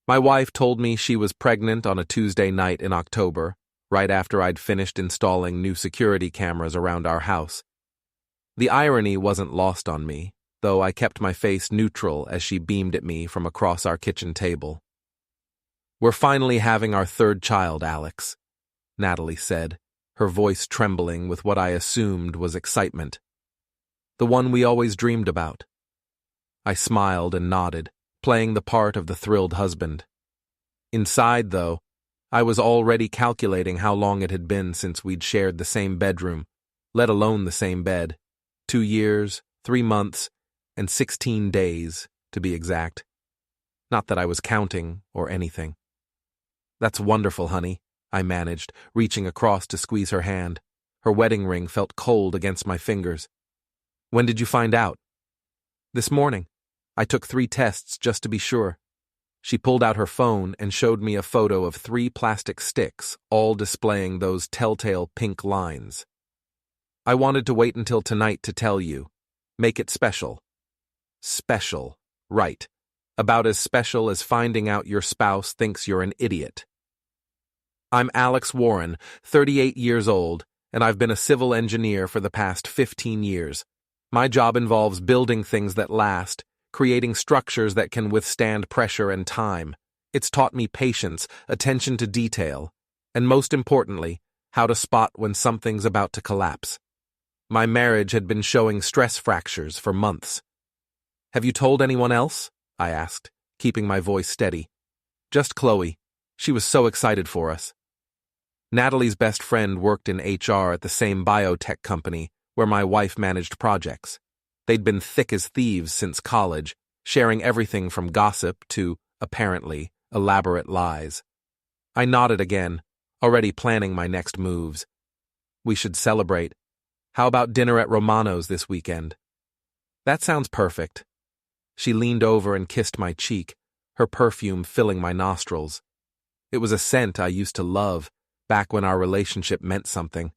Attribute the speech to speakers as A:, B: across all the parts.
A: My wife told me she was pregnant on a Tuesday night in October, right after I'd finished installing new security cameras around our house. The irony wasn't lost on me, though I kept my face neutral as she beamed at me from across our kitchen table. "We're finally having our third child, Alex," Natalie said, her voice trembling with what I assumed was excitement. "The one we always dreamed about." I smiled and nodded, playing the part of the thrilled husband. Inside, though, I was already calculating how long it had been since we'd shared the same bedroom, let alone the same bed. 2 years, 3 months, and 16 days, to be exact. Not that I was counting or anything. "That's wonderful, honey," I managed, reaching across to squeeze her hand. Her wedding ring felt cold against my fingers. "When did you find out?" "This morning. I took 3 tests just to be sure." She pulled out her phone and showed me a photo of 3 plastic sticks, all displaying those telltale pink lines. "I wanted to wait until tonight to tell you. Make it special." Special, right. About as special as finding out your spouse thinks you're an idiot. "I'm Alex Warren, 38 years old, and I've been a civil engineer for the past 15 years. My job involves building things that last, creating structures that can withstand pressure and time. It's taught me patience, attention to detail, and most importantly, how to spot when something's about to collapse. My marriage had been showing stress fractures for months." "Have you told anyone else?" I asked, keeping my voice steady. "Just Chloe. She was so excited for us." Natalie's best friend worked in HR at the same biotech company where my wife managed projects. They'd been thick as thieves since college, sharing everything from gossip to, apparently, elaborate lies. I nodded again, already planning my next moves. "We should celebrate. How about dinner at Romano's this weekend?" "That sounds perfect." She leaned over and kissed my cheek, her perfume filling my nostrils. It was a scent I used to love, back when our relationship meant something.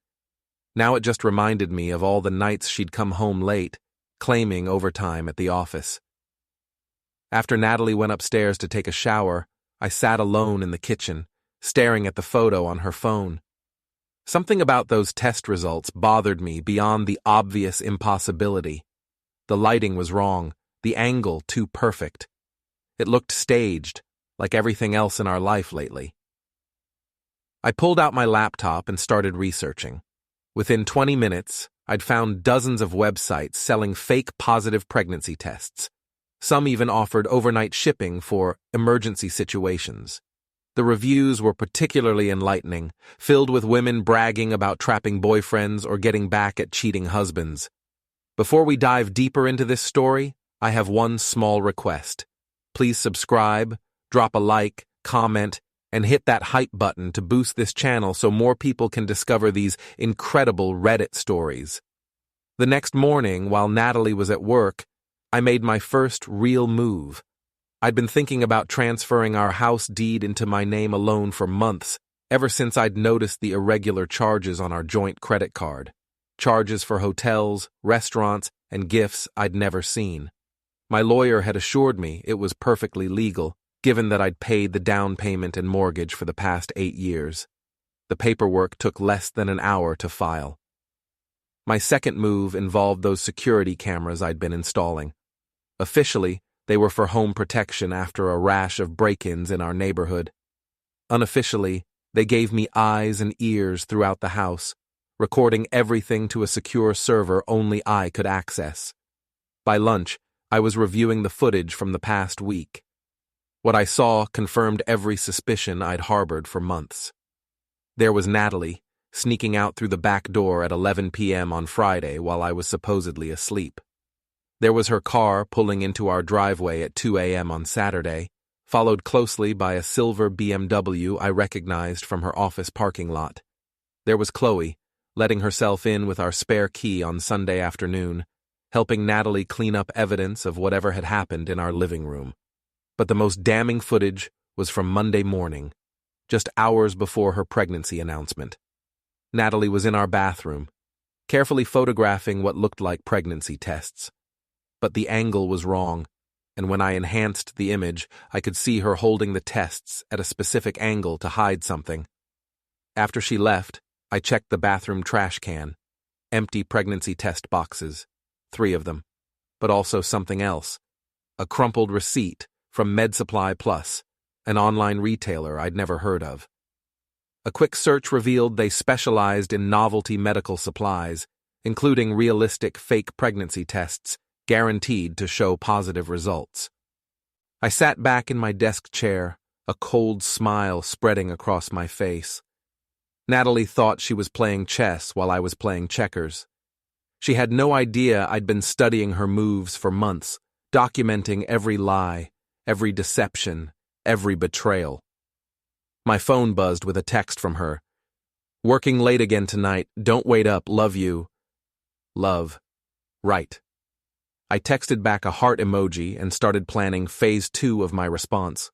A: Now it just reminded me of all the nights she'd come home late, claiming overtime at the office. After Natalie went upstairs to take a shower, I sat alone in the kitchen, staring at the photo on her phone. Something about those test results bothered me beyond the obvious impossibility. The lighting was wrong, the angle too perfect. It looked staged, like everything else in our life lately. I pulled out my laptop and started researching. Within 20 minutes, I'd found dozens of websites selling fake positive pregnancy tests. Some even offered overnight shipping for emergency situations. The reviews were particularly enlightening, filled with women bragging about trapping boyfriends or getting back at cheating husbands. Before we dive deeper into this story, I have one small request. Please subscribe, drop a like, comment, and hit that hype button to boost this channel so more people can discover these incredible Reddit stories. The next morning, while Natalie was at work, I made my first real move. I'd been thinking about transferring our house deed into my name alone for months, ever since I'd noticed the irregular charges on our joint credit card. Charges for hotels, restaurants, and gifts I'd never seen. My lawyer had assured me it was perfectly legal, given that I'd paid the down payment and mortgage for the past 8 years. The paperwork took less than an hour to file. My second move involved those security cameras I'd been installing. Officially, they were for home protection after a rash of break-ins in our neighborhood. Unofficially, they gave me eyes and ears throughout the house, recording everything to a secure server only I could access. By lunch, I was reviewing the footage from the past week. What I saw confirmed every suspicion I'd harbored for months. There was Natalie, sneaking out through the back door at 11 p.m. on Friday while I was supposedly asleep. There was her car pulling into our driveway at 2 a.m. on Saturday, followed closely by a silver BMW I recognized from her office parking lot. There was Chloe, letting herself in with our spare key on Sunday afternoon, helping Natalie clean up evidence of whatever had happened in our living room. But the most damning footage was from Monday morning, just hours before her pregnancy announcement. Natalie was in our bathroom, carefully photographing what looked like pregnancy tests. But the angle was wrong. and when I enhanced the image, I could see her holding the tests at a specific angle to hide something. After she left, I checked the bathroom trash can. Empty pregnancy test boxes, 3 of them, but also something else. A crumpled receipt from MedSupply Plus, an online retailer I'd never heard of. A quick search revealed they specialized in novelty medical supplies, including realistic fake pregnancy tests guaranteed to show positive results. I sat back in my desk chair, a cold smile spreading across my face. Natalie thought she was playing chess while I was playing checkers. She had no idea I'd been studying her moves for months, documenting every lie, every deception, every betrayal. My phone buzzed with a text from her. "Working late again tonight. Don't wait up. Love you." Love. Right. I texted back a heart emoji and started planning phase 2 of my response.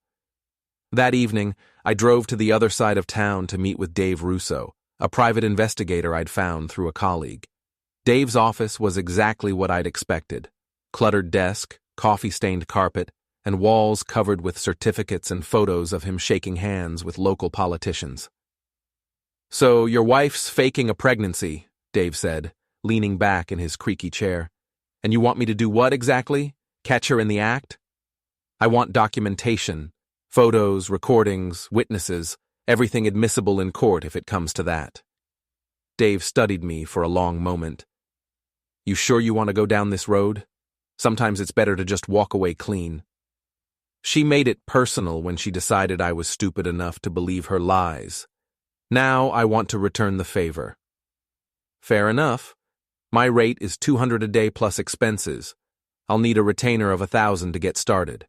A: That evening, I drove to the other side of town to meet with Dave Russo, a private investigator I'd found through a colleague. Dave's office was exactly what I'd expected. Cluttered desk, coffee-stained carpet, and walls covered with certificates and photos of him shaking hands with local politicians. "So your wife's faking a pregnancy," Dave said, leaning back in his creaky chair. "And you want me to do what exactly? Catch her in the act?" "I want documentation. Photos, recordings, witnesses, everything admissible in court if it comes to that." Dave studied me for a long moment. "You sure you want to go down this road? Sometimes it's better to just walk away clean." She made it personal when she decided I was stupid enough to believe her lies. Now I want to return the favor. "Fair enough. My rate is $200 a day plus expenses. I'll need a retainer of $1,000 to get started."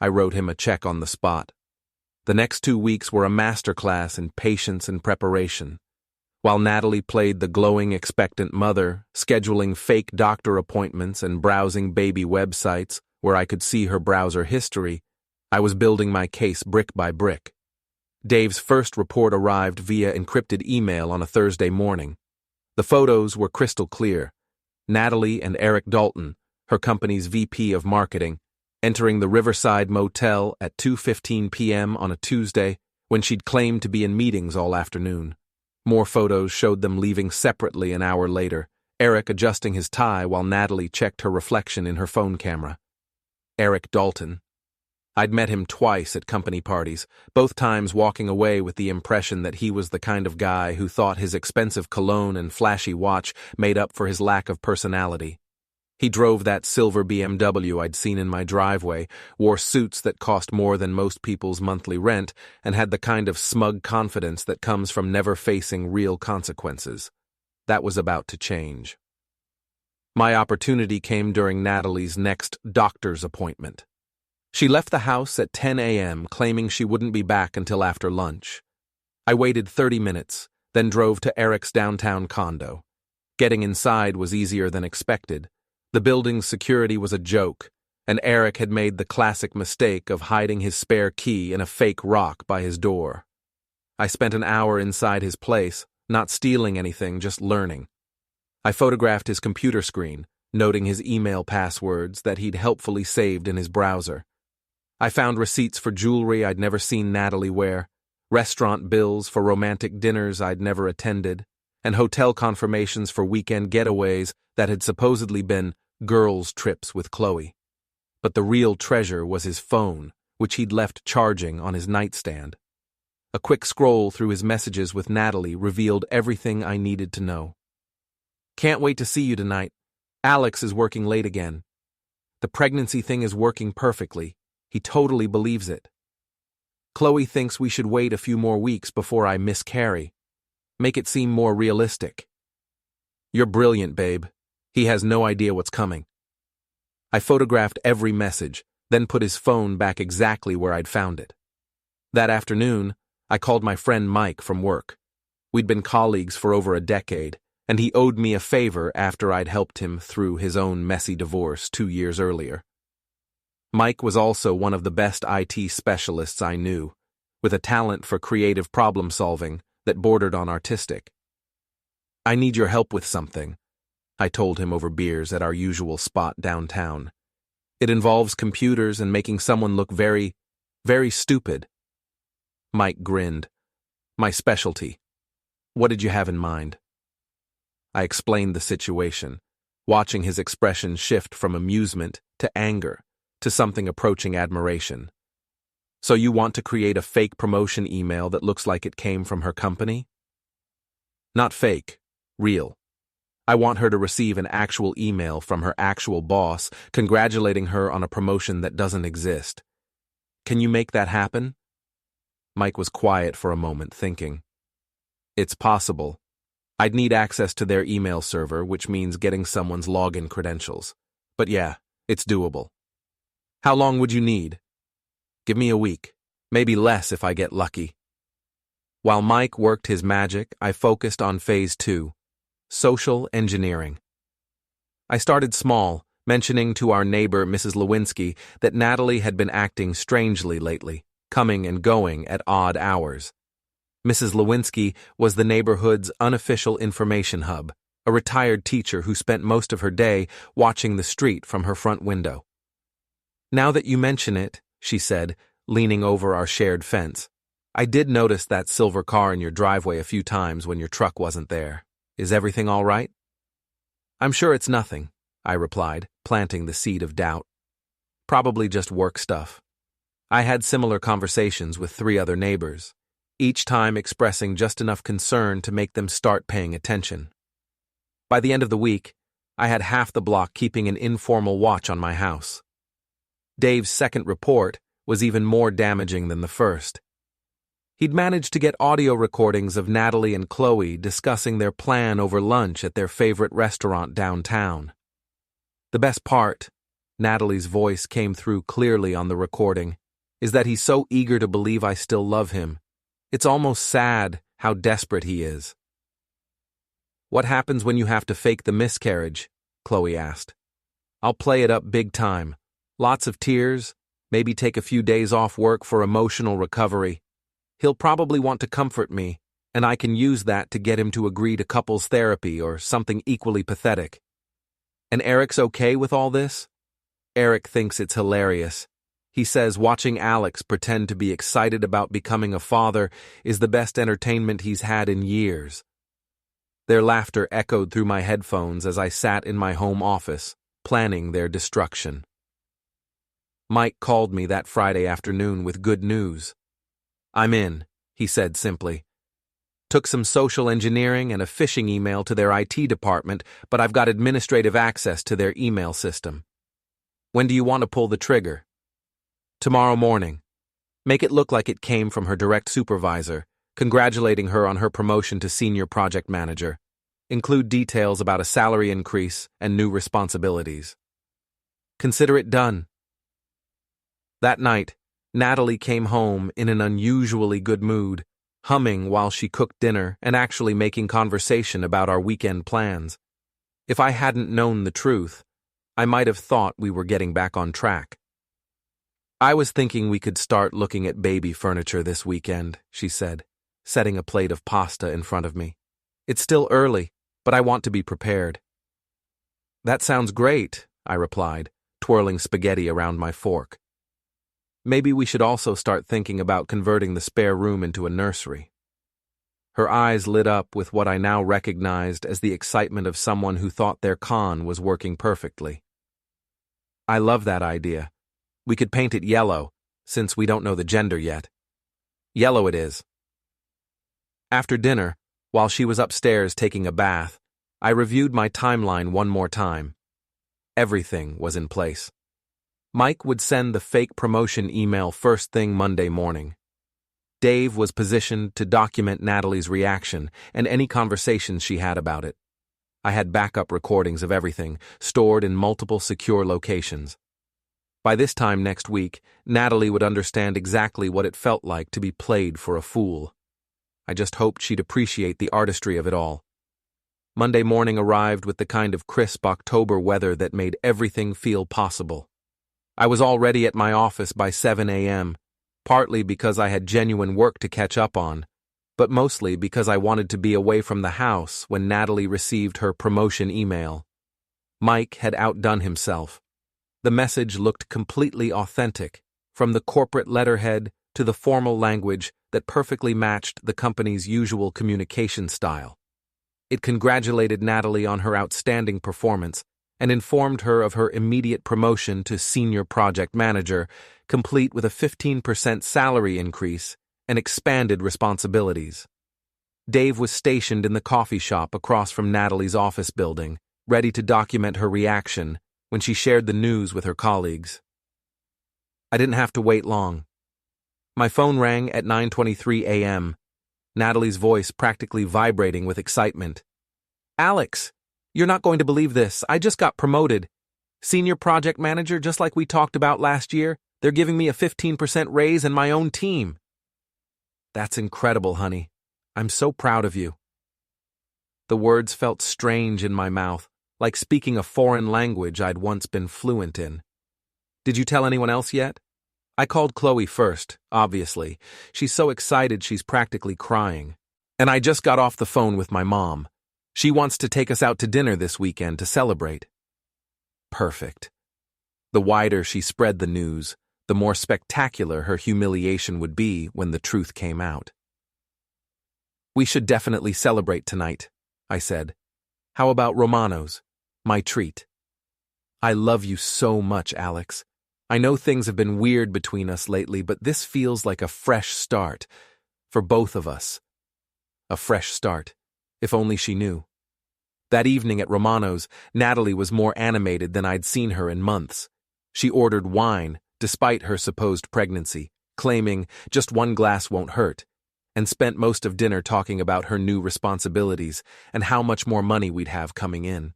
A: I wrote him a check on the spot. The next 2 weeks were a masterclass in patience and preparation. While Natalie played the glowing expectant mother, scheduling fake doctor appointments and browsing baby websites where I could see her browser history, I was building my case brick by brick. Dave's first report arrived via encrypted email on a Thursday morning. The photos were crystal clear. Natalie and Eric Dalton, her company's VP of marketing, entering the Riverside Motel at 2:15 p.m. on a Tuesday when she'd claimed to be in meetings all afternoon. More photos showed them leaving separately an hour later, Eric adjusting his tie while Natalie checked her reflection in her phone camera. Eric Dalton. I'd met him twice at company parties, both times walking away with the impression that he was the kind of guy who thought his expensive cologne and flashy watch made up for his lack of personality. He drove that silver BMW I'd seen in my driveway, wore suits that cost more than most people's monthly rent, and had the kind of smug confidence that comes from never facing real consequences. That was about to change. My opportunity came during Natalie's next doctor's appointment. She left the house at 10 a.m., claiming she wouldn't be back until after lunch. I waited 30 minutes, then drove to Eric's downtown condo. Getting inside was easier than expected. The building's security was a joke, and Eric had made the classic mistake of hiding his spare key in a fake rock by his door. I spent an hour inside his place, not stealing anything, just learning. I photographed his computer screen, noting his email passwords that he'd helpfully saved in his browser. I found receipts for jewelry I'd never seen Natalie wear, restaurant bills for romantic dinners I'd never attended, and hotel confirmations for weekend getaways that had supposedly been girls' trips with Chloe. But the real treasure was his phone, which he'd left charging on his nightstand. A quick scroll through his messages with Natalie revealed everything I needed to know. "Can't wait to see you tonight. Alex is working late again. The pregnancy thing is working perfectly. He totally believes it. Chloe thinks we should wait a few more weeks before I miscarry. Make it seem more realistic. You're brilliant, babe. He has no idea what's coming." I photographed every message, then put his phone back exactly where I'd found it. That afternoon, I called my friend Mike from work. We'd been colleagues for over a decade, and he owed me a favor after I'd helped him through his own messy divorce 2 years earlier. Mike was also one of the best IT specialists I knew, with a talent for creative problem-solving that bordered on artistic. "I need your help with something," I told him over beers at our usual spot downtown. It involves computers and making someone look very, very stupid. Mike grinned. My specialty. What did you have in mind? I explained the situation, watching his expression shift from amusement to anger to something approaching admiration. So you want to create a fake promotion email that looks like it came from her company? Not fake, real. I want her to receive an actual email from her actual boss congratulating her on a promotion that doesn't exist. Can you make that happen? Mike was quiet for a moment, thinking. It's possible. I'd need access to their email server, which means getting someone's login credentials. But yeah, it's doable. How long would you need? Give me a week, maybe less if I get lucky. While Mike worked his magic, I focused on phase 2, social engineering. I started small, mentioning to our neighbor, Mrs. Lewinsky, that Natalie had been acting strangely lately, coming and going at odd hours. Mrs. Lewinsky was the neighborhood's unofficial information hub, a retired teacher who spent most of her day watching the street from her front window. Now that you mention it, she said, leaning over our shared fence, I did notice that silver car in your driveway a few times when your truck wasn't there. Is everything all right? I'm sure it's nothing, I replied, planting the seed of doubt. Probably just work stuff. I had similar conversations with 3 other neighbors, each time expressing just enough concern to make them start paying attention. By the end of the week, I had half the block keeping an informal watch on my house. Dave's second report was even more damaging than the first. He'd managed to get audio recordings of Natalie and Chloe discussing their plan over lunch at their favorite restaurant downtown. The best part, Natalie's voice came through clearly on the recording, is that he's so eager to believe I still love him. It's almost sad how desperate he is. What happens when you have to fake the miscarriage? Chloe asked. I'll play it up big time. Lots of tears, maybe take a few days off work for emotional recovery. He'll probably want to comfort me, and I can use that to get him to agree to couples therapy or something equally pathetic. And Eric's okay with all this? Eric thinks it's hilarious. He says watching Alex pretend to be excited about becoming a father is the best entertainment he's had in years. Their laughter echoed through my headphones as I sat in my home office, planning their destruction. Mike called me that Friday afternoon with good news. I'm in, he said simply. Took some social engineering and a phishing email to their IT department, but I've got administrative access to their email system. When do you want to pull the trigger? Tomorrow morning. Make it look like it came from her direct supervisor, congratulating her on her promotion to senior project manager. Include details about a salary increase and new responsibilities. Consider it done. That night, Natalie came home in an unusually good mood, humming while she cooked dinner and actually making conversation about our weekend plans. If I hadn't known the truth, I might have thought we were getting back on track. I was thinking we could start looking at baby furniture this weekend, she said, setting a plate of pasta in front of me. It's still early, but I want to be prepared. That sounds great, I replied, twirling spaghetti around my fork. Maybe we should also start thinking about converting the spare room into a nursery. Her eyes lit up with what I now recognized as the excitement of someone who thought their con was working perfectly. I love that idea. We could paint it yellow, since we don't know the gender yet. Yellow it is. After dinner, while she was upstairs taking a bath, I reviewed my timeline one more time. Everything was in place. Mike would send the fake promotion email first thing Monday morning. Dave was positioned to document Natalie's reaction and any conversations she had about it. I had backup recordings of everything, stored in multiple secure locations. By this time next week, Natalie would understand exactly what it felt like to be played for a fool. I just hoped she'd appreciate the artistry of it all. Monday morning arrived with the kind of crisp October weather that made everything feel possible. I was already at my office by 7 a.m., partly because I had genuine work to catch up on, but mostly because I wanted to be away from the house when Natalie received her promotion email. Mike had outdone himself. The message looked completely authentic, from the corporate letterhead to the formal language that perfectly matched the company's usual communication style. It congratulated Natalie on her outstanding performance and informed her of her immediate promotion to senior project manager, complete with a 15% salary increase and expanded responsibilities. Dave was stationed in the coffee shop across from Natalie's office building, ready to document her reaction when she shared the news with her colleagues. I didn't have to wait long. My phone rang at 9:23 a.m., Natalie's voice practically vibrating with excitement. "Alex, you're not going to believe this. I just got promoted. Senior project manager, just like we talked about last year. They're giving me a 15% raise and my own team." "That's incredible, honey. I'm so proud of you." The words felt strange in my mouth, like speaking a foreign language I'd once been fluent in. "Did you tell anyone else yet?" I called Chloe first, obviously. She's so excited she's practically crying. And I just got off the phone with my mom. She wants to take us out to dinner this weekend to celebrate. Perfect. The wider she spread the news, the more spectacular her humiliation would be when the truth came out. "We should definitely celebrate tonight," I said. "How about Romano's? My treat." "I love you so much, Alex. I know things have been weird between us lately, but this feels like a fresh start. For both of us. A fresh start. If only she knew." That evening at Romano's, Natalie was more animated than I'd seen her in months. She ordered wine, despite her supposed pregnancy, claiming just one glass won't hurt, and spent most of dinner talking about her new responsibilities and how much more money we'd have coming in.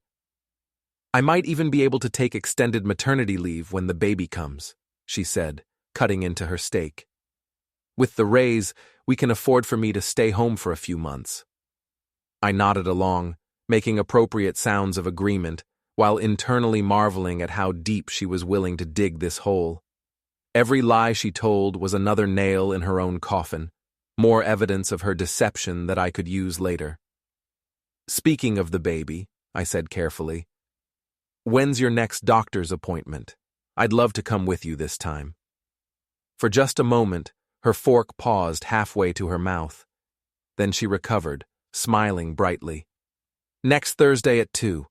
A: "I might even be able to take extended maternity leave when the baby comes," she said, cutting into her steak. "With the raise, we can afford for me to stay home for a few months." I nodded along, making appropriate sounds of agreement, while internally marveling at how deep she was willing to dig this hole. Every lie she told was another nail in her own coffin, more evidence of her deception that I could use later. "Speaking of the baby," I said carefully, "when's your next doctor's appointment? I'd love to come with you this time." For just a moment, her fork paused halfway to her mouth. Then she recovered, smiling brightly. "Next Thursday at 2,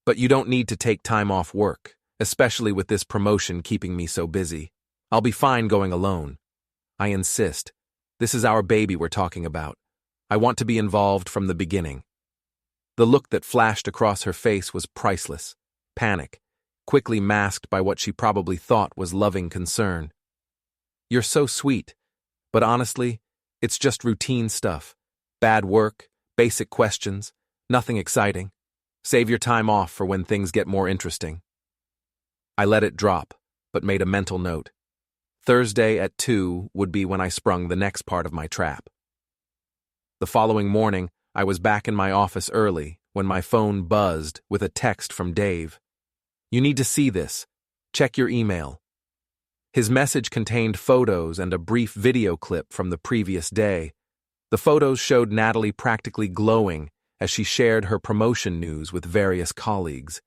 A: but you don't need to take time off work, especially with this promotion keeping me so busy. I'll be fine going alone. I insist. This is our baby we're talking about. I want to be involved from the beginning." The look that flashed across her face was priceless. Panic, quickly masked by what she probably thought was loving concern. "You're so sweet, but honestly, it's just routine stuff. Bad work, basic questions, nothing exciting. Save your time off for when things get more interesting." I let it drop, but made a mental note. Thursday at 2 would be when I sprung the next part of my trap. The following morning, I was back in my office early when my phone buzzed with a text from Dave. "You need to see this. Check your email." His message contained photos and a brief video clip from the previous day. The photos showed Natalie practically glowing as she shared her promotion news with various colleagues.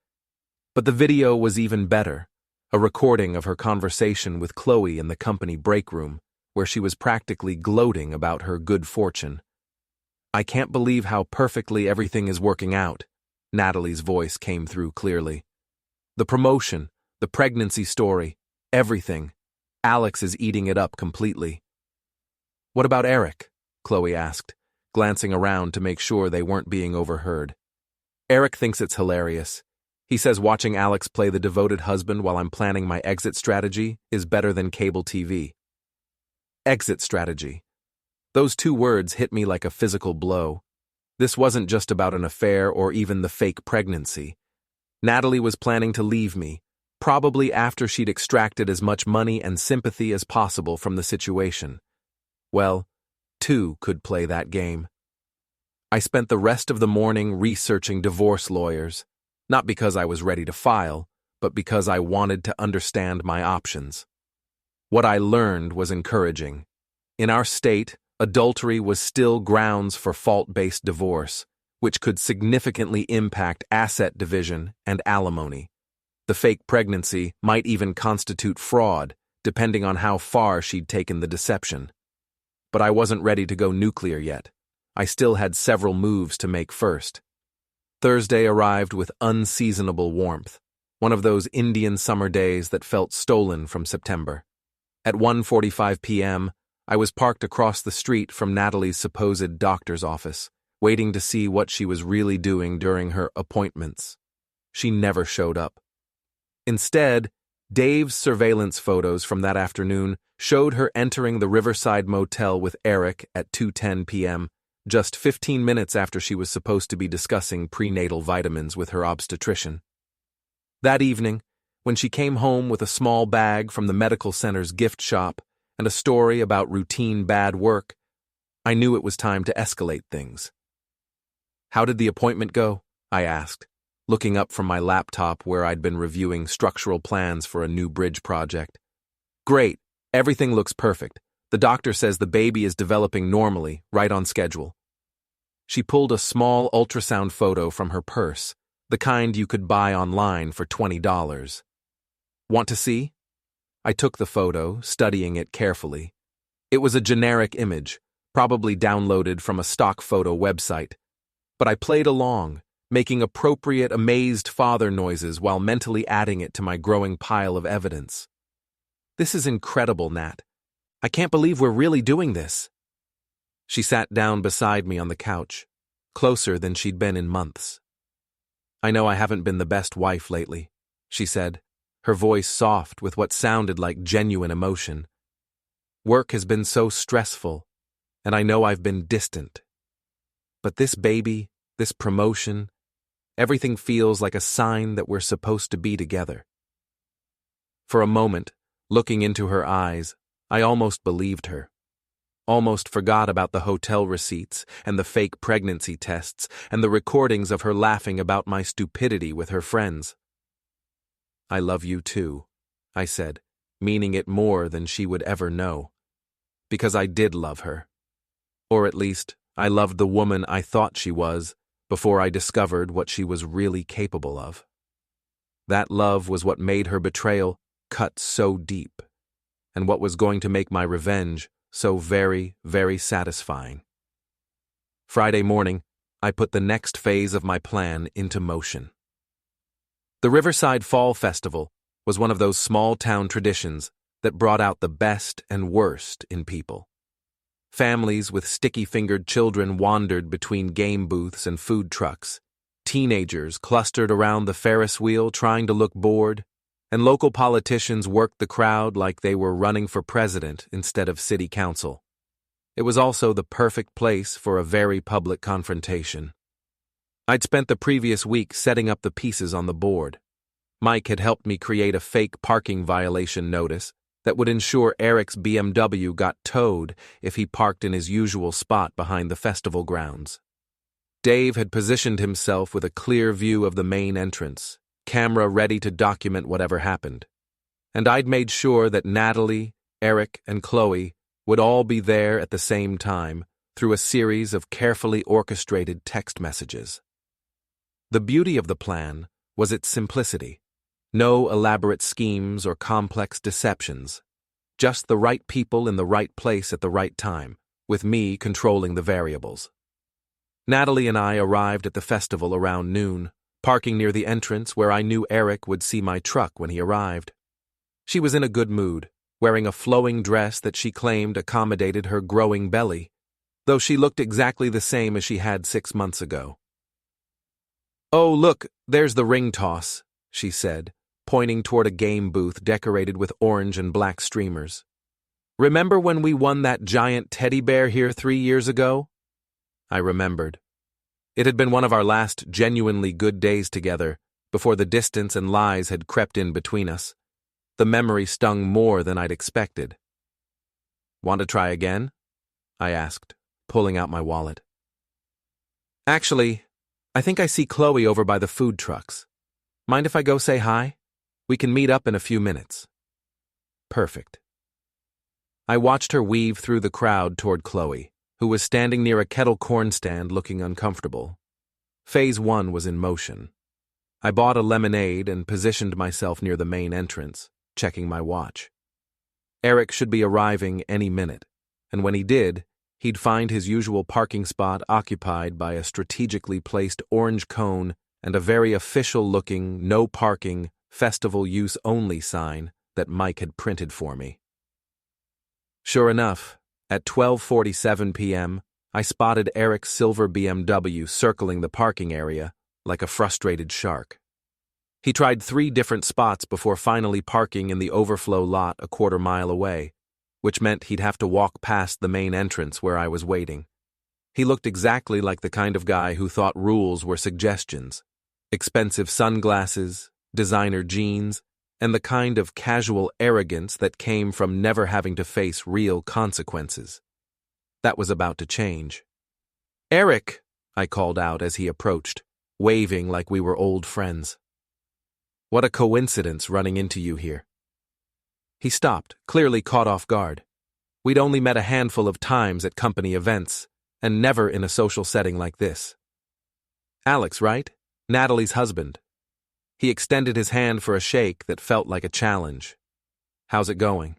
A: But the video was even better, a recording of her conversation with Chloe in the company break room, where she was practically gloating about her good fortune. "I can't believe how perfectly everything is working out," Natalie's voice came through clearly. "The promotion, the pregnancy story, everything. Alex is eating it up completely." "What about Eric?" Chloe asked, glancing around to make sure they weren't being overheard. "Eric thinks it's hilarious. He says watching Alex play the devoted husband while I'm planning my exit strategy is better than cable TV." Exit strategy. Those two words hit me like a physical blow. This wasn't just about an affair or even the fake pregnancy. Natalie was planning to leave me, probably after she'd extracted as much money and sympathy as possible from the situation. Well, two could play that game. I spent the rest of the morning researching divorce lawyers, not because I was ready to file, but because I wanted to understand my options. What I learned was encouraging. In our state, adultery was still grounds for fault-based divorce, which could significantly impact asset division and alimony. The fake pregnancy might even constitute fraud, depending on how far she'd taken the deception. But I wasn't ready to go nuclear yet. I still had several moves to make first. Thursday arrived with unseasonable warmth, one of those Indian summer days that felt stolen from September. At 1:45 p.m., I was parked across the street from Natalie's supposed doctor's office, waiting to see what she was really doing during her appointments. She never showed up. Instead, Dave's surveillance photos from that afternoon showed her entering the Riverside Motel with Eric at 2:10 p.m., just 15 minutes after she was supposed to be discussing prenatal vitamins with her obstetrician. That evening, when she came home with a small bag from the medical center's gift shop and a story about routine bad work, I knew it was time to escalate things. "How did the appointment go?" I asked, looking up from my laptop where I'd been reviewing structural plans for a new bridge project. "Great. Everything looks perfect. The doctor says the baby is developing normally, right on schedule." She pulled a small ultrasound photo from her purse, the kind you could buy online for $20. "Want to see?" I took the photo, studying it carefully. It was a generic image, probably downloaded from a stock photo website. But I played along, making appropriate amazed father noises while mentally adding it to my growing pile of evidence. "This is incredible, Nat. I can't believe we're really doing this." She sat down beside me on the couch, closer than she'd been in months. "I know I haven't been the best wife lately," she said, her voice soft with what sounded like genuine emotion. "Work has been so stressful, and I know I've been distant. But this baby, this promotion, everything feels like a sign that we're supposed to be together." For a moment, looking into her eyes, I almost believed her. Almost forgot about the hotel receipts and the fake pregnancy tests and the recordings of her laughing about my stupidity with her friends. "I love you too," I said, meaning it more than she would ever know. Because I did love her. Or at least, I loved the woman I thought she was before I discovered what she was really capable of. That love was what made her betrayal cut so deep, and what was going to make my revenge so very, very satisfying. Friday morning, I put the next phase of my plan into motion. The Riverside Fall Festival was one of those small-town traditions that brought out the best and worst in people. Families with sticky-fingered children wandered between game booths and food trucks. Teenagers clustered around the Ferris wheel trying to look bored, and local politicians worked the crowd like they were running for president instead of city council. It was also the perfect place for a very public confrontation. I'd spent the previous week setting up the pieces on the board. Mike had helped me create a fake parking violation notice that would ensure Eric's BMW got towed if he parked in his usual spot behind the festival grounds. Dave had positioned himself with a clear view of the main entrance, camera ready to document whatever happened. And I'd made sure that Natalie, Eric, and Chloe would all be there at the same time through a series of carefully orchestrated text messages. The beauty of the plan was its simplicity. No elaborate schemes or complex deceptions. Just the right people in the right place at the right time, with me controlling the variables. Natalie and I arrived at the festival around noon, parking near the entrance where I knew Eric would see my truck when he arrived. She was in a good mood, wearing a flowing dress that she claimed accommodated her growing belly, though she looked exactly the same as she had 6 months ago. "Oh, look, there's the ring toss," she said, pointing toward a game booth decorated with orange and black streamers. "Remember when we won that giant teddy bear here 3 years ago?" I remembered. It had been one of our last genuinely good days together, before the distance and lies had crept in between us. The memory stung more than I'd expected. "Want to try again?" I asked, pulling out my wallet. "Actually, I think I see Chloe over by the food trucks. Mind if I go say hi? We can meet up in a few minutes." Perfect. I watched her weave through the crowd toward Chloe, who was standing near a kettle corn stand looking uncomfortable. Phase 1 was in motion. I bought a lemonade and positioned myself near the main entrance, checking my watch. Eric should be arriving any minute, and when he did, he'd find his usual parking spot occupied by a strategically placed orange cone and a very official-looking, no parking, festival use only sign that Mike had printed for me. Sure enough, at 12:47 p.m., I spotted Eric's silver BMW circling the parking area like a frustrated shark. He tried 3 different spots before finally parking in the overflow lot a quarter mile away, which meant he'd have to walk past the main entrance where I was waiting. He looked exactly like the kind of guy who thought rules were suggestions. Expensive sunglasses, designer jeans, and the kind of casual arrogance that came from never having to face real consequences. That was about to change. "Eric," I called out as he approached, waving like we were old friends. "What a coincidence running into you here." He stopped, clearly caught off guard. We'd only met a handful of times at company events, and never in a social setting like this. "Alex, right? Natalie's husband." He extended his hand for a shake that felt like a challenge. "How's it going?"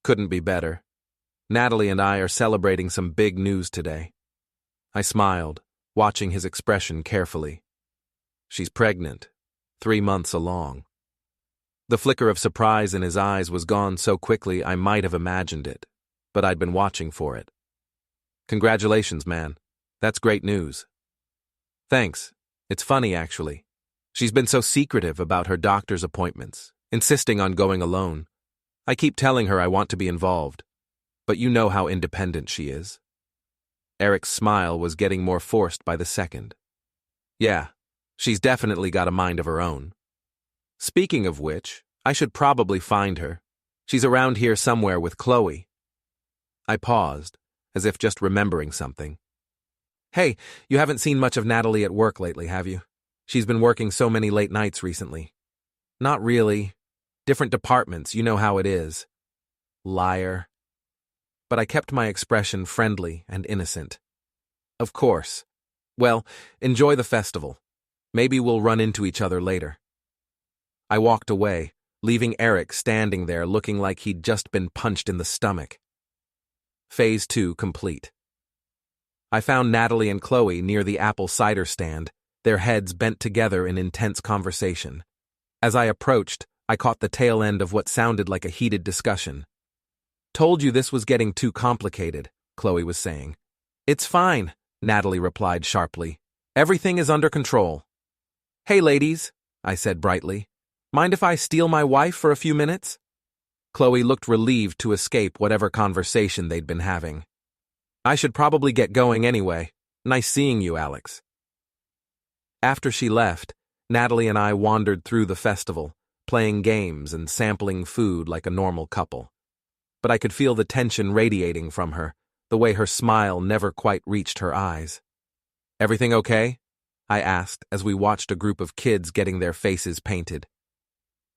A: "Couldn't be better. Natalie and I are celebrating some big news today." I smiled, watching his expression carefully. "She's pregnant, 3 months along." The flicker of surprise in his eyes was gone so quickly I might have imagined it, but I'd been watching for it. "Congratulations, man. That's great news." "Thanks. It's funny, actually. She's been so secretive about her doctor's appointments, insisting on going alone. I keep telling her I want to be involved, but you know how independent she is." Eric's smile was getting more forced by the second. "Yeah, she's definitely got a mind of her own. Speaking of which, I should probably find her. She's around here somewhere with Chloe." I paused, as if just remembering something. "Hey, you haven't seen much of Natalie at work lately, have you? She's been working so many late nights recently." "Not really. Different departments, you know how it is." Liar. But I kept my expression friendly and innocent. "Of course. Well, enjoy the festival. Maybe we'll run into each other later." I walked away, leaving Eric standing there looking like he'd just been punched in the stomach. Phase 2 complete. I found Natalie and Chloe near the apple cider stand, their heads bent together in intense conversation. As I approached, I caught the tail end of what sounded like a heated discussion. "Told you this was getting too complicated," Chloe was saying. "It's fine," Natalie replied sharply. "Everything is under control." "Hey, ladies," I said brightly. "Mind if I steal my wife for a few minutes?" Chloe looked relieved to escape whatever conversation they'd been having. "I should probably get going anyway. Nice seeing you, Alex." After she left, Natalie and I wandered through the festival, playing games and sampling food like a normal couple. But I could feel the tension radiating from her, the way her smile never quite reached her eyes. "Everything okay?" I asked as we watched a group of kids getting their faces painted.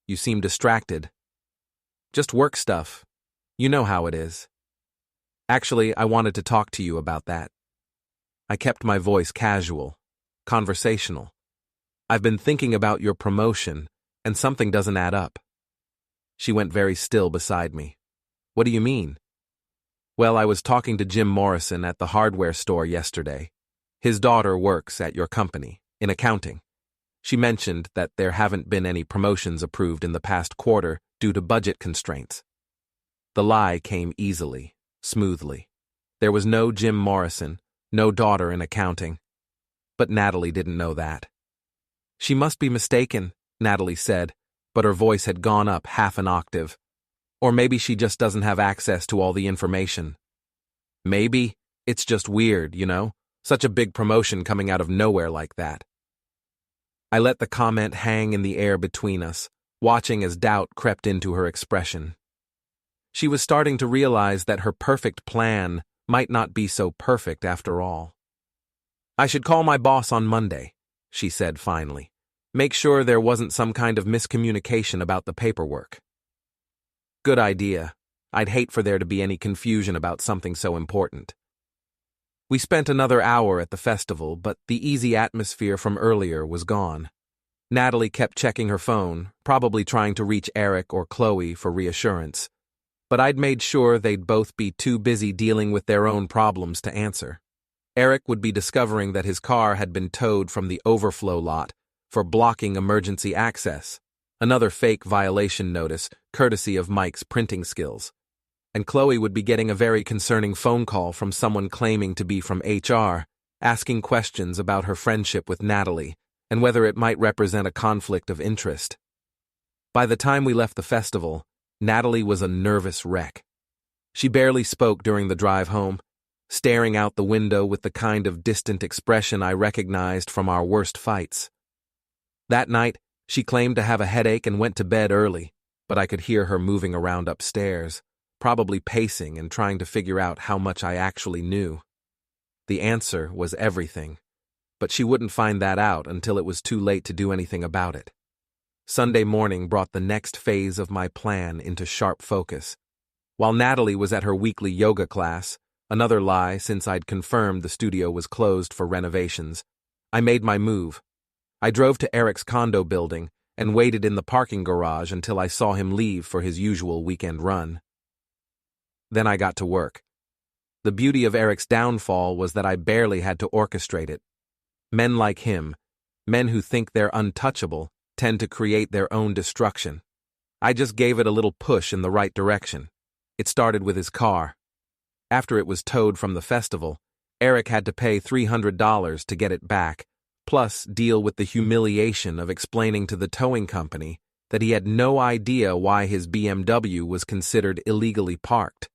A: "You seem distracted." "Just work stuff. You know how it is." "Actually, I wanted to talk to you about that." I kept my voice casual, conversational. "I've been thinking about your promotion, and something doesn't add up." She went very still beside me. "What do you mean?" "Well, I was talking to Jim Morrison at the hardware store yesterday. His daughter works at your company, in accounting. She mentioned that there haven't been any promotions approved in the past quarter due to budget constraints." The lie came easily, smoothly. There was no Jim Morrison, no daughter in accounting. But Natalie didn't know that. "She must be mistaken," Natalie said, but her voice had gone up half an octave. "Or maybe she just doesn't have access to all the information." "Maybe. It's just weird, you know? Such a big promotion coming out of nowhere like that." I let the comment hang in the air between us, watching as doubt crept into her expression. She was starting to realize that her perfect plan might not be so perfect after all. "I should call my boss on Monday," she said finally. "Make sure there wasn't some kind of miscommunication about the paperwork." Good idea. I'd hate for there to be any confusion about something so important. We spent another hour at the festival, but the easy atmosphere from earlier was gone. Natalie kept checking her phone, probably trying to reach Eric or Chloe for reassurance. But I'd made sure they'd both be too busy dealing with their own problems to answer. Eric would be discovering that his car had been towed from the overflow lot for blocking emergency access, another fake violation notice, courtesy of Mike's printing skills. And Chloe would be getting a very concerning phone call from someone claiming to be from HR, asking questions about her friendship with Natalie and whether it might represent a conflict of interest. By the time we left the festival, Natalie was a nervous wreck. She barely spoke during the drive home, staring out the window with the kind of distant expression I recognized from our worst fights. That night, she claimed to have a headache and went to bed early, but I could hear her moving around upstairs, probably pacing and trying to figure out how much I actually knew. The answer was everything, but she wouldn't find that out until it was too late to do anything about it. Sunday morning brought the next phase of my plan into sharp focus. While Natalie was at her weekly yoga class, another lie since I'd confirmed the studio was closed for renovations, I made my move. I drove to Eric's condo building and waited in the parking garage until I saw him leave for his usual weekend run. Then I got to work. The beauty of Eric's downfall was that I barely had to orchestrate it. Men like him, men who think they're untouchable, tend to create their own destruction. I just gave it a little push in the right direction. It started with his car. After it was towed from the festival, Eric had to pay $300 to get it back, plus deal with the humiliation of explaining to the towing company that he had no idea why his BMW was considered illegally parked.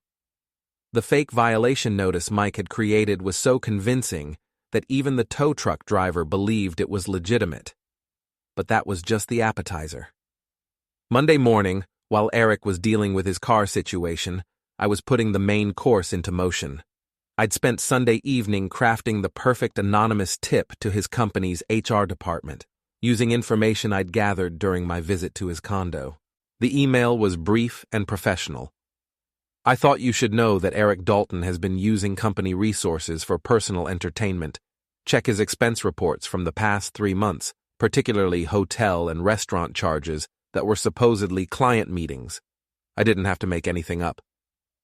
A: The fake violation notice Mike had created was so convincing that even the tow truck driver believed it was legitimate. But that was just the appetizer. Monday morning, while Eric was dealing with his car situation, I was putting the main course into motion. I'd spent Sunday evening crafting the perfect anonymous tip to his company's HR department, using information I'd gathered during my visit to his condo. The email was brief and professional. I thought you should know that Eric Dalton has been using company resources for personal entertainment. Check his expense reports from the past 3 months, particularly hotel and restaurant charges that were supposedly client meetings. I didn't have to make anything up.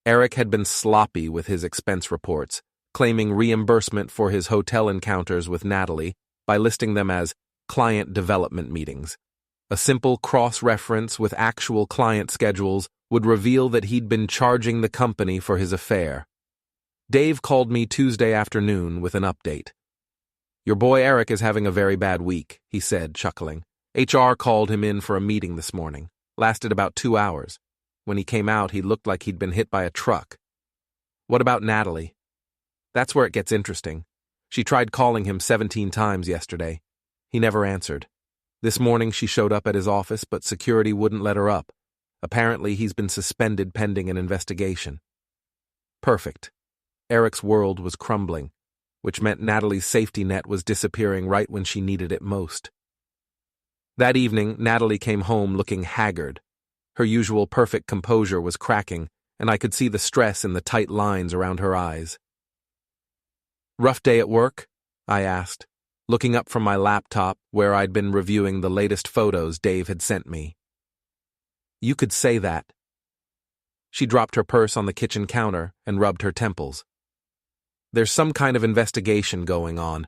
A: Eric had been sloppy with his expense reports, claiming reimbursement for his hotel encounters with Natalie by listing them as client development meetings. A simple cross-reference with actual client schedules would reveal that he'd been charging the company for his affair. Dave called me Tuesday afternoon with an update. "Your boy Eric is having a very bad week," he said, chuckling. HR called him in for a meeting this morning. Lasted about 2 hours. When he came out, he looked like he'd been hit by a truck. What about Natalie? That's where it gets interesting. She tried calling him 17 times yesterday. He never answered. This morning she showed up at his office, but security wouldn't let her up. Apparently he's been suspended pending an investigation. Perfect. Eric's world was crumbling, which meant Natalie's safety net was disappearing right when she needed it most. That evening, Natalie came home looking haggard. Her usual perfect composure was cracking, and I could see the stress in the tight lines around her eyes. "Rough day at work?" I asked, looking up from my laptop where I'd been reviewing the latest photos Dave had sent me. "You could say that." She dropped her purse on the kitchen counter and rubbed her temples. "There's some kind of investigation going on.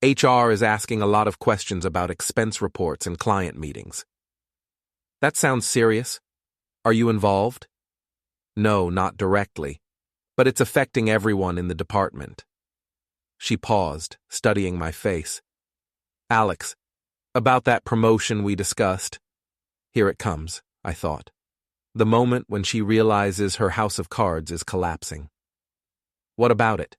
A: HR is asking a lot of questions about expense reports and client meetings." "That sounds serious. Are you involved?" "No, not directly, but it's affecting everyone in the department." She paused, studying my face. "Alex, about that promotion we discussed." Here it comes, I thought. The moment when she realizes her house of cards is collapsing. "What about it?"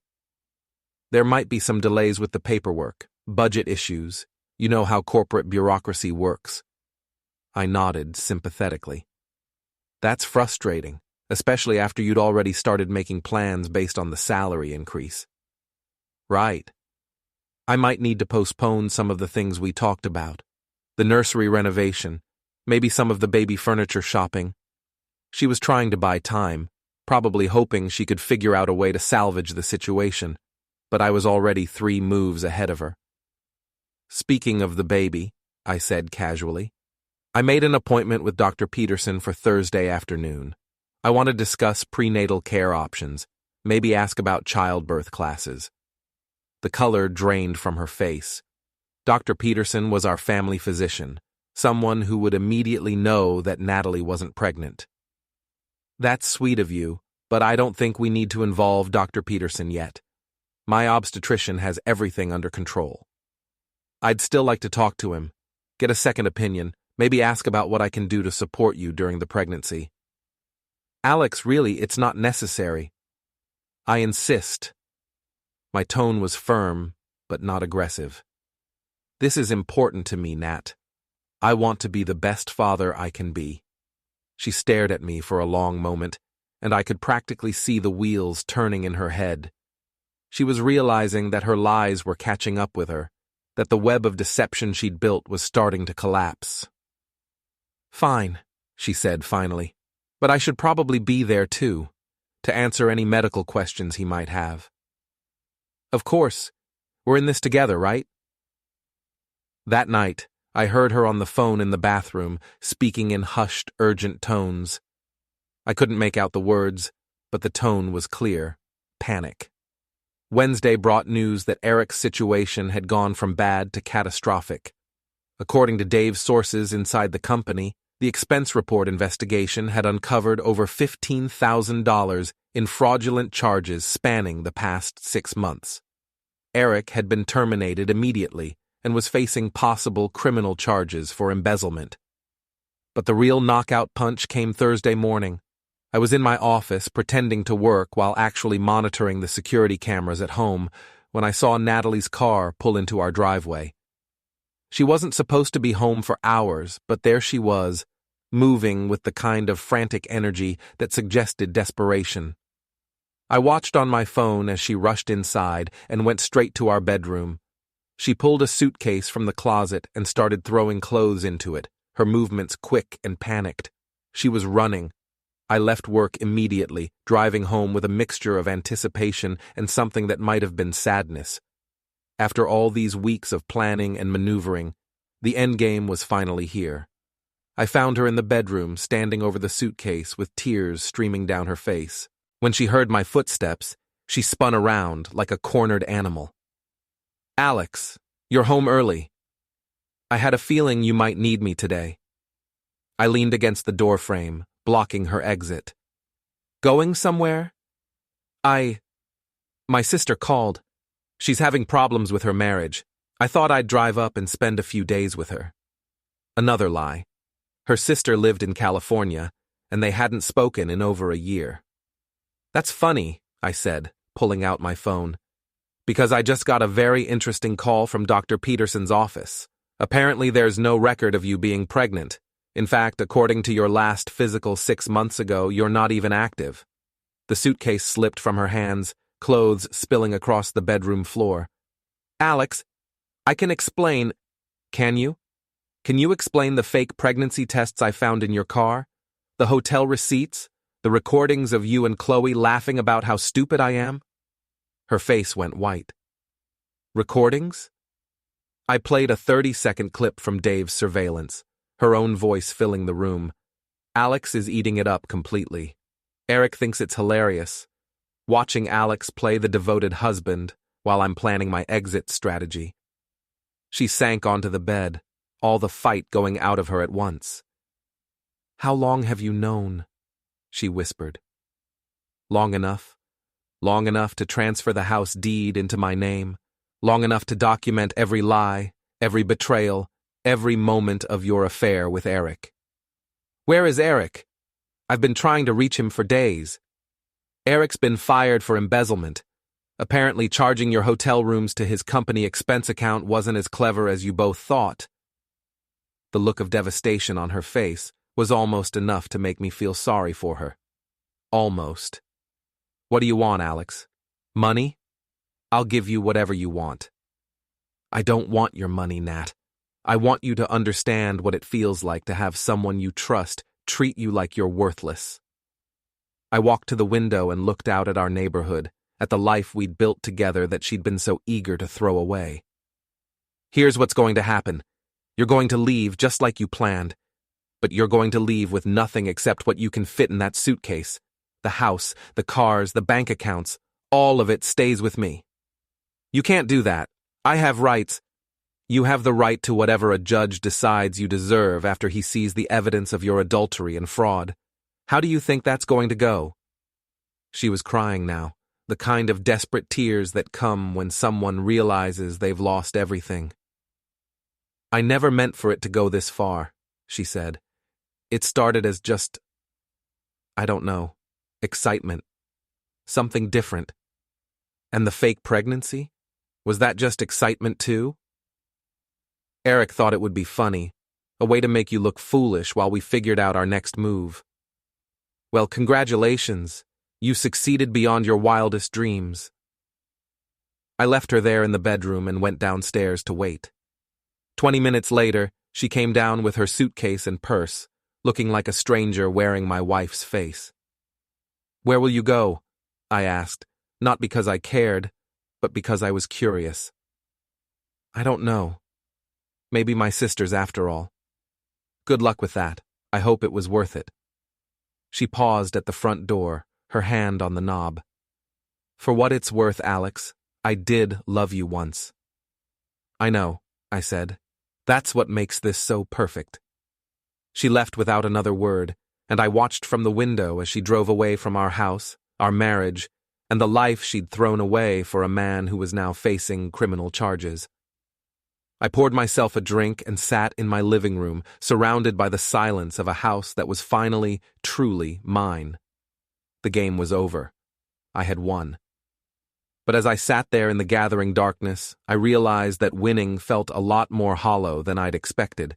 A: "There might be some delays with the paperwork, budget issues. You know how corporate bureaucracy works." I nodded sympathetically. "That's frustrating, especially after you'd already started making plans based on the salary increase." "Right. I might need to postpone some of the things we talked about. The nursery renovation, maybe some of the baby furniture shopping." She was trying to buy time, probably hoping she could figure out a way to salvage the situation, but I was already 3 moves ahead of her. "Speaking of the baby, I said casually. I made an appointment with Dr. Peterson for Thursday afternoon. I want to discuss prenatal care options, maybe ask about childbirth classes. The color drained from her face. Dr. Peterson was our family physician, someone who would immediately know that Natalie wasn't pregnant. That's sweet of you, but I don't think we need to involve Dr. Peterson yet. My obstetrician has everything under control. I'd still like to talk to him, get a second opinion, maybe ask about what I can do to support you during the pregnancy. Alex, really, it's not necessary. I insist. My tone was firm, but not aggressive. This is important to me, Nat. I want to be the best father I can be. She stared at me for a long moment, and I could practically see the wheels turning in her head. She was realizing that her lies were catching up with her, that the web of deception she'd built was starting to collapse. Fine, she said finally, but I should probably be there too, to answer any medical questions he might have. Of course, we're in this together, right? That night, I heard her on the phone in the bathroom, speaking in hushed, urgent tones. I couldn't make out the words, but the tone was clear: panic. Wednesday brought news that Eric's situation had gone from bad to catastrophic. According to Dave's sources inside the company, the expense report investigation had uncovered over $15,000 in fraudulent charges spanning the past 6 months. Eric had been terminated immediately and was facing possible criminal charges for embezzlement. But the real knockout punch came Thursday morning. I was in my office pretending to work while actually monitoring the security cameras at home when I saw Natalie's car pull into our driveway. She wasn't supposed to be home for hours, but there she was, moving with the kind of frantic energy that suggested desperation. I watched on my phone as she rushed inside and went straight to our bedroom. She pulled a suitcase from the closet and started throwing clothes into it, her movements quick and panicked. She was running. I left work immediately, driving home with a mixture of anticipation and something that might have been sadness. After all these weeks of planning and maneuvering, the endgame was finally here. I found her in the bedroom, standing over the suitcase with tears streaming down her face. When she heard my footsteps, she spun around like a cornered animal. Alex, you're home early. I had a feeling you might need me today. I leaned against the doorframe, blocking her exit. Going somewhere? My sister called. She's having problems with her marriage. I thought I'd drive up and spend a few days with her. Another lie. Her sister lived in California, and they hadn't spoken in over a year. That's funny, I said, pulling out my phone, because I just got a very interesting call from Dr. Peterson's office. Apparently there's no record of you being pregnant. In fact, according to your last physical 6 months ago, you're not even active. The suitcase slipped from her hands, clothes spilling across the bedroom floor. Alex, I can explain. Can you? Can you explain the fake pregnancy tests I found in your car? The hotel receipts? The recordings of you and Chloe laughing about how stupid I am? Her face went white. Recordings? I played a 30-second clip from Dave's surveillance, her own voice filling the room. Alex is eating it up completely. Eric thinks it's hilarious, watching Alex play the devoted husband while I'm planning my exit strategy. She sank onto the bed, all the fight going out of her at once. How long have you known? She whispered. Long enough. Long enough to transfer the house deed into my name. Long enough to document every lie, every betrayal, every moment of your affair with Eric. Where is Eric? I've been trying to reach him for days. Eric's been fired for embezzlement. Apparently charging your hotel rooms to his company expense account wasn't as clever as you both thought. The look of devastation on her face was almost enough to make me feel sorry for her. Almost. What do you want, Alex? Money? I'll give you whatever you want. I don't want your money, Nat. I want you to understand what it feels like to have someone you trust treat you like you're worthless. I walked to the window and looked out at our neighborhood, at the life we'd built together that she'd been so eager to throw away. Here's what's going to happen. You're going to leave just like you planned. But you're going to leave with nothing except what you can fit in that suitcase. The house, the cars, the bank accounts, all of it stays with me. You can't do that. I have rights. You have the right to whatever a judge decides you deserve after he sees the evidence of your adultery and fraud. How do you think that's going to go? She was crying now, the kind of desperate tears that come when someone realizes they've lost everything. I never meant for it to go this far, she said. It started as just, I don't know, excitement. Something different. And the fake pregnancy? Was that just excitement too? Eric thought it would be funny, a way to make you look foolish while we figured out our next move. Well, congratulations. You succeeded beyond your wildest dreams. I left her there in the bedroom and went downstairs to wait. 20 minutes later, she came down with her suitcase and purse, looking like a stranger wearing my wife's face. Where will you go? I asked, not because I cared, but because I was curious. I don't know. Maybe my sister's after all. Good luck with that. I hope it was worth it. She paused at the front door, her hand on the knob. For what it's worth, Alex, I did love you once. I know, I said. That's what makes this so perfect. She left without another word, and I watched from the window as she drove away from our house, our marriage, and the life she'd thrown away for a man who was now facing criminal charges. I poured myself a drink and sat in my living room, surrounded by the silence of a house that was finally, truly mine. The game was over. I had won. But as I sat there in the gathering darkness, I realized that winning felt a lot more hollow than I'd expected.